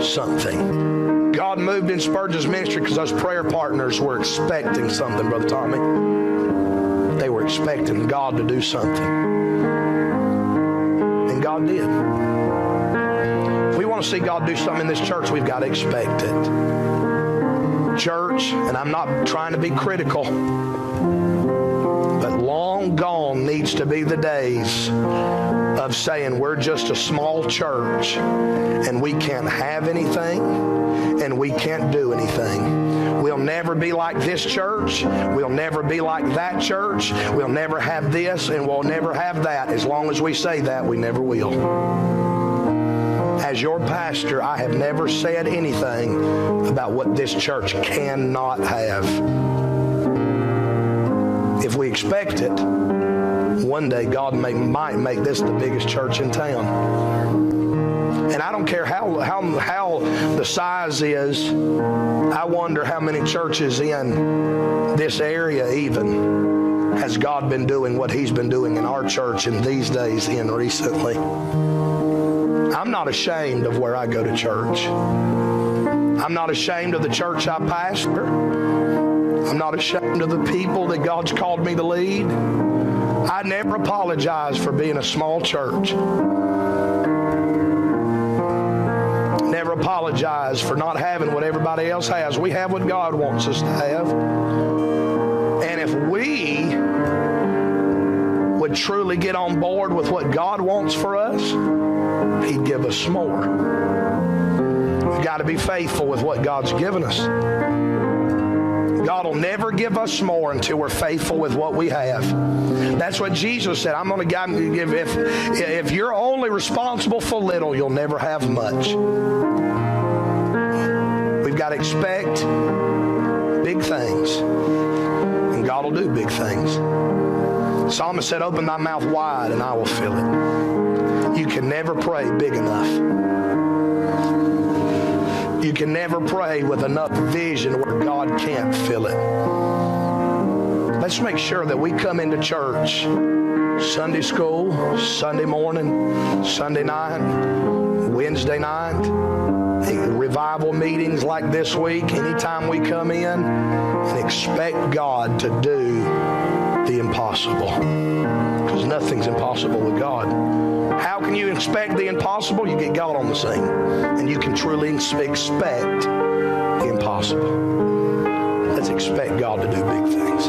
something. God moved in Spurgeon's ministry because those prayer partners were expecting something, Brother Tommy. They were expecting God to do something. And God did. If we want to see God do something in this church, we've got to expect it. Church, and I'm not trying to be critical, but long gone needs to be the days of saying we're just a small church and we can't have anything and we can't do anything. We'll never be like this church. We'll never be like that church. We'll never have this and we'll never have that. As long as we say that, we never will. As your pastor, I have never said anything about what this church cannot have. If we expect it, one day God might make this the biggest church in town. And I don't care how the size is. I wonder how many churches in this area even has God been doing what He's been doing in our church in these days in recently. I'm not ashamed of where I go to church. I'm not ashamed of the church I pastor. I'm not ashamed of the people that God's called me to lead. I never apologize for being a small church. Never apologize for not having what everybody else has. We have what God wants us to have. And if we would truly get on board with what God wants for us, He'd give us more. We've got to be faithful with what God's given us. God will never give us more until we're faithful with what we have. That's what Jesus said. I'm going to give. If you're only responsible for little, you'll never have much. We've got to expect big things, and God will do big things. The psalmist said, "Open thy mouth wide, and I will fill it." You can never pray big enough. You can never pray with enough vision where God can't fill it. Let's make sure that we come into church, Sunday school, Sunday morning, Sunday night, Wednesday night, revival meetings like this week, anytime we come in, and expect God to do the impossible. Because nothing's impossible with God. How can you expect the impossible? You get God on the scene, and you can truly expect the impossible. Let's expect God to do big things.